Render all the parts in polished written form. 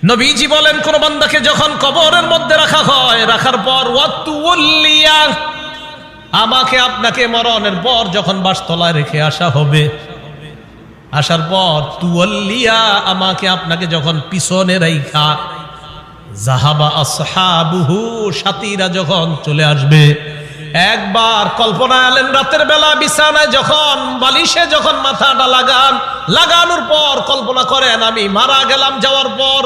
নবীজি বলেন, কোন বান্দাকে যখন কবরের মধ্যে রাখা হয়, রাখার পর ওয়াতুল্লিয়া, আমাকে আপনাকে মরণের পর যখন বাসতলায় রেখে আসা হবে, আসার পর তুওয়াল্লিয়া, আমাকে আপনাকে যখন পিছনে রাইখা যাহাবা আসহাবুহু, সাথীরা যখন চলে আসবে। একবার কল্পনা আলেন, রাতের বেলা বিছানায় যখন বালিশে যখন মাথাটা লাগানোর পর কল্পনা করেন আমি মারা গেলাম, যাওয়ার পর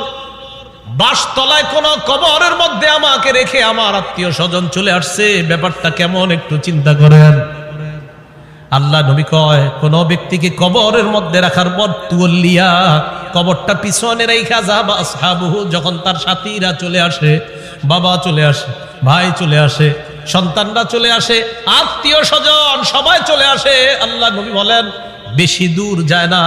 বাসতলায় কোন কবরের মধ্যে আমাকে রেখে আমার আত্মীয় স্বজন চলে আসছে, ব্যাপারটা কেমন একটু চিন্তা করেন। আল্লাহ নবী কয়, কোন ব্যক্তিকে কবরের মধ্যে রাখার পর তুওয়াল্লিয়া, কবরটা পিছনে রাইখা যাবা আসহাবুহু, যখন তার সাথীরা চলে আসে, বাবা চলে আসে, ভাই চলে আসে, সন্তানরা চলে আসে, আত্মীয় স্বজন সবাই চলে আসে, আল্লাহ নবী বলেন বেশি দূর যায় না,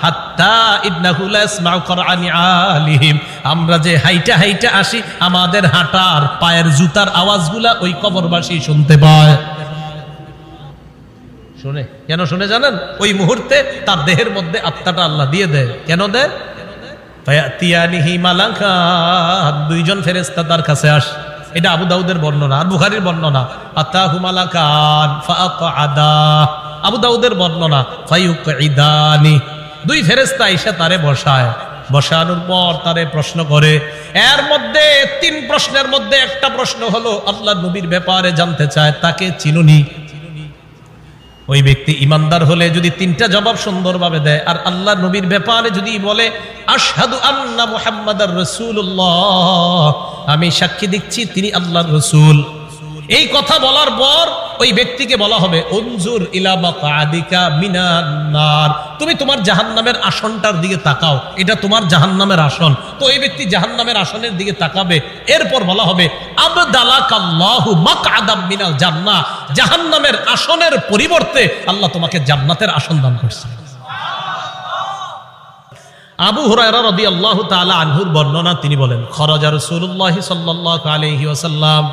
হাত্তা ইন্নাহু লা ইয়াসমাউ কুরআনি আলিহিম, আমরা যে হাইটা হাইটা আসি, আমাদের হাঁটার পায়ের জুতার আওয়াজগুলা ওই কবরবাসী শুনতে পায়। শুনে কেন শুনে জানেন? ওই মুহূর্তে তার দেহের মধ্যে আত্মাটা আল্লাহ দিয়ে দেয়। কেন দেয়? ফায়াতিয়ানিহি মালাকান, দুইজন ফেরেশতা তার কাছে আসে। এটা আবু দাউদের বর্ণনা আর বুখারীর বর্ণনা। আতাহু মালাকান ফাআকআদা, আবু দাউদের বর্ণনা ফায়ুকঈদানি, দুই ফেরেশতা এসে তারে বসায়, বসানোর পর তারে প্রশ্ন করে। এর মধ্যে তিন প্রশ্নের মধ্যে একটা প্রশ্ন হলো আল্লাহর নবীর ব্যাপারে জানতে চায়, তাকে চিনুনি? ওই ব্যক্তি ইমানদার হলে যদি তিনটা জবাব সুন্দরভাবে দেয়, আর আল্লাহর নবীর ব্যাপারে যদি বলে আশহাদু আন্না মুহাম্মাদার রাসূলুল্লাহ, আমি সাক্ষী দিচ্ছি তিনি আল্লাহর রাসূল, এই কথা বলার পর ওই ব্যক্তিকে বলা হবে উনজুর ইলা মাকআদিকা মিনান নার, তুমি তোমার জাহান্নামের আসনটার দিকে তাকাও, এটা তোমার জাহান্নামের আসন। তো এই ব্যক্তি জাহান্নামের আসনের দিকে তাকাবে। এরপর বলা হবে আবদালাকাল্লাহু মাকআদাম মিনাল জান্নাহ, জাহান্নামের আসনের পরিবর্তে আল্লাহ তোমাকে জান্নাতের আসন দান করছে। আবু হুরায়রা রাদিয়াল্লাহু তাআলা আনহুর বর্ণনা, তিনি বলেন খরাজা রাসূলুল্লাহ সাল্লাল্লাহু আলাইহি ওয়াসাল্লাম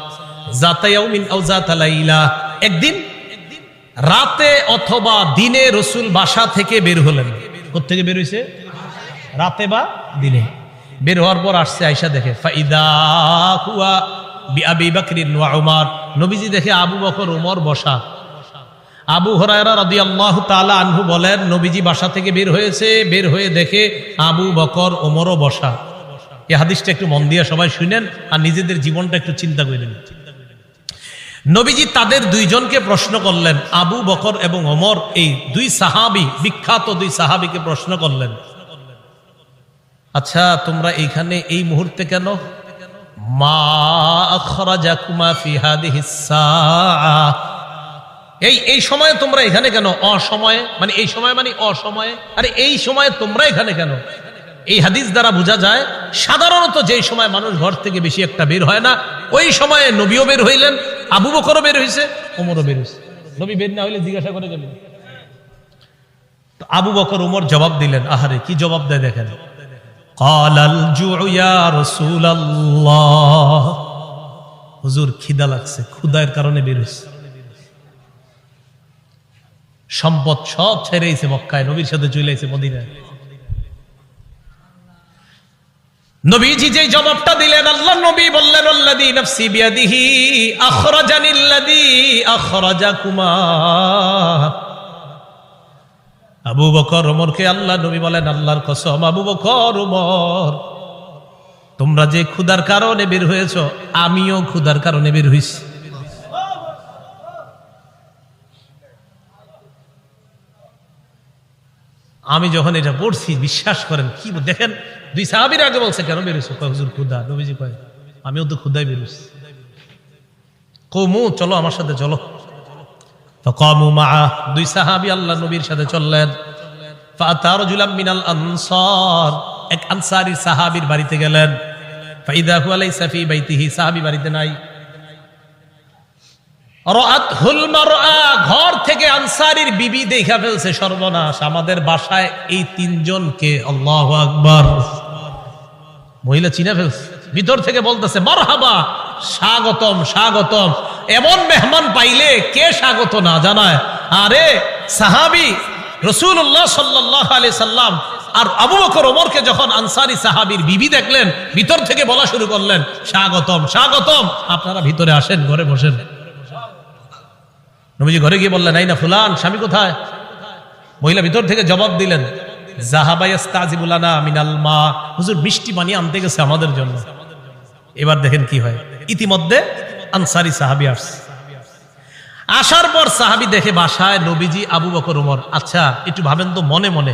যাতা ইয়াউমিন আও যাতা লাইলা, একদিন রাতে অথবা দিনে রাসূল বাসা থেকে বের হলেন। কোথা থেকে বের হইছে? রাতে বা দিনে। বের হওয়ার পর আসছে, আয়েশা দেখে ফাইদা হুয়া বিআবি বকর ওয়া উমর, নবীজি দেখে আবু বকর ওমর বসা। আবু হুরায়রা রাদিয়াল্লাহু তাআলা আনহু বলেন, নবীজি বাসা থেকে বের হয়েছে, বের হয়ে দেখে আবু বকর ওমরও বসা। এই হাদিসটা একটু মন দিয়ে সবাই শুনেন আর নিজেদের জীবনটা একটু চিন্তা করেন। নবীজি তাদের দুইজনকে প্রশ্ন করলেন, আবু বকর এবং ওমর, এই দুই সাহাবী, বিখ্যাত দুই সাহাবীকে প্রশ্ন করলেন, আচ্ছা তোমরা এইখানে এই মুহূর্তে কেন? মা আখরাজাকুমা ফি হাদিহিস সাআহ, এই সময়ে তোমরা এখানে কেন? অসময়ে মানে এই সময় মানে অসময়ে, আরে এই সময়ে তোমরা এখানে কেন? এই হাদিস দ্বারা বোঝা যায় সাধারণত যেই সময় মানুষ ঘর থেকে বেশি একটা বের হয় না, ওই সময়ে নবীও বের হইলেন, আবু বকরও বের হইছে, ওমরও বের হইছে। নবী বের না হইলে জিজ্ঞাসা করে গেলেন। তো আবু বকর ওমর জবাব দিলেন, আহারে কি জবাব দেয় দেখেন, ক্বালাল জুউ ইয়া রাসূলুল্লাহ, হুজুর খিদা লাগছে, ক্ষুধার কারণে বের হইছে। সম্পদ সব ছেড়ে এসে মক্কায় নবীর সাথে চলে এসে মদিনায়। নবীজি যে জবাবটা দিলেন, আল্লাহ নবী বললেন আল্লাযী নাফসি বিয়াদিহি আখরাজানিল্লাযী আখরাজাকুমা। আবু বকর ওমরকে আল্লাহ নবী বলেন, আল্লাহর কসম আবু বকর ওমর, তোমরা যে ক্ষুধার কারণে বের হয়েছো, আমিও ক্ষুধার কারণে বের হইছি। আমি যখন এটা পড়ছি, বিশ্বাস করেন কি দেখেন, দুই সাহাবীর আগে বলছে কেন বেরোছো? কয় হুজুর ক্ষুধা। নবীজি কয় আমিও তো ক্ষুধায় বেরোছি। কওমু চলো আমার সাথে চলো। ফাকামু মাআ, দুই সাহাবী আল্লাহ নবীর সাথে চললেন। ফাআতা রাজুলাম মিনাল আনসার, এক আনসারী সাহাবীর বাড়িতে গেলেন। ফাইদা হুয়া লাইসা ফি বাইতিহি, সাহাবী বাড়িতে নাই। রাআতহুল মারআ, ঘর থেকে আনসারীর বিবি দেখা ফেলছে, সর্বনাশ, আমাদের বাসায় এই তিনজনকে, আল্লাহু আকবার, মহিলা চিনে ফেলছে। ভিতর থেকে বলতেছে মারহাবা, স্বাগতম স্বাগতম। এমন মেহমান পাইলে কে স্বাগত না জানায়? আরে সাহাবী রাসূলুল্লাহ সাল্লাল্লাহু আলাইহি সাল্লাম আর আবু বকর ওমরকে যখন আনসারী সাহাবীর বিবি দেখলেন, ভিতর থেকে বলা শুরু করলেন, স্বাগতম স্বাগতম, আপনারা ভিতরে আসেন, ঘরে বসেন। নবীজি ঘরে গিয়ে বললেন, এই না ফুলান, স্বামী কোথায়? মহিলা ভিতর থেকে জবাব দিলেন, যাহাবা ইস্তাজিবু লানা মিনাল মা, হুজুর মিষ্টি পানি আনতে গেছে আমাদের জন্য। এবার দেখেন কি হয়, ইতিমধ্যে আনসারী সাহাবী আসছে। আসার পর সাহাবী দেখে বাসায় নবীজি, আবু বকর ওমর। আচ্ছা একটু ভাবেন তো মনে মনে,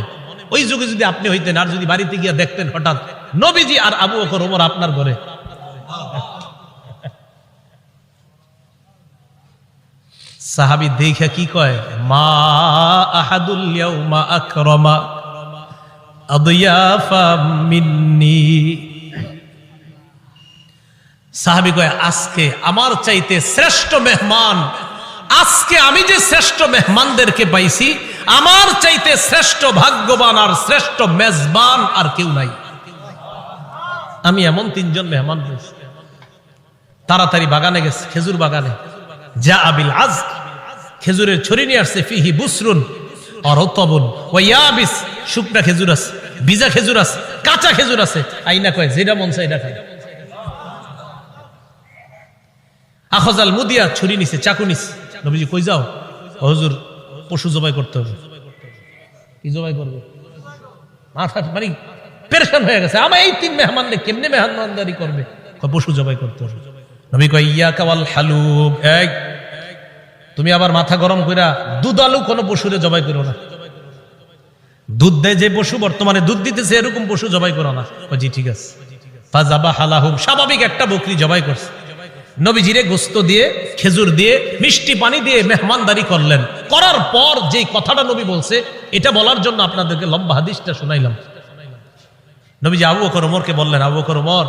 ওই যুগে যদি আপনি হইতেন আর যদি বাড়িতে গিয়ে দেখতেন হঠাৎ নবীজি আর আবু বকর ওমর আপনার ঘরে, সাহাবী দেখে কি কয়, মা আহাদুল ইয়াউমা আকরামা আদিয়াফা মিন্নি। সাহাবী কয়, আজকে আমার চাইতে শ্রেষ্ঠ মেহমান, আজকে আমি যে শ্রেষ্ঠ মেহমানদেরকে পাইছি, আমার চাইতে শ্রেষ্ঠ ভাগ্যবান আর শ্রেষ্ঠ মেজবান আর কেউ নাই। আমি এমন 3 জন মেহমান পেয়েছি। তাড়াতাড়ি বাগানে গেছে, খেজুর বাগানে। যা আবিল আজ, খেজুরের ছড়ি নিয়ে আসছে, ফিহি বুসরুন আর রতবুন ওয়া ইয়াবিস, শুকনা খেজুর আছে, ভিজা খেজুর আছে, কাঁচা খেজুর আছে। আইনা কয়, যেটা মন চায় এটা খায়। আখজাল মুদিয়া, ছুরি নিছে, চাকু নিছে। নবীজি কই যাও? হুজুর পশু জবাই করতে হবে। কি জবাই করবে? মাথা মানে পেরেশান হয়ে গেছে, আমার এই 3 মেহমানকে কেমনে মেহমানদারি করবে? পশু জবাই করতে হবে। নবী কয়, ইয়াকা ওয়াল হালুব, এই তুমি আবার মাথা গরম কইরা দুধালু কোন পশুরে জবাই করো না। দুধ দেয় যে পশু, বর্তমানে দুধ দিতেছে, এরকম পশু জবাই করো না। জি ঠিক আছে। ফাজাবা হালাহুম, স্বাভাবিক একটা বকরি জবাই করছে। নবীজিরে গোস্ত দিয়ে, খেজুর দিয়ে, মিষ্টি পানি দিয়ে মেহমানদারি করলেন। করার পর যে কথাটা নবী বলছে, এটা বলার জন্য আপনাদেরকে লম্বা হাদিসটা শোনাইলাম। নবীজি আবু বকর ওমরকে বললেন, আবু বকর ওমর,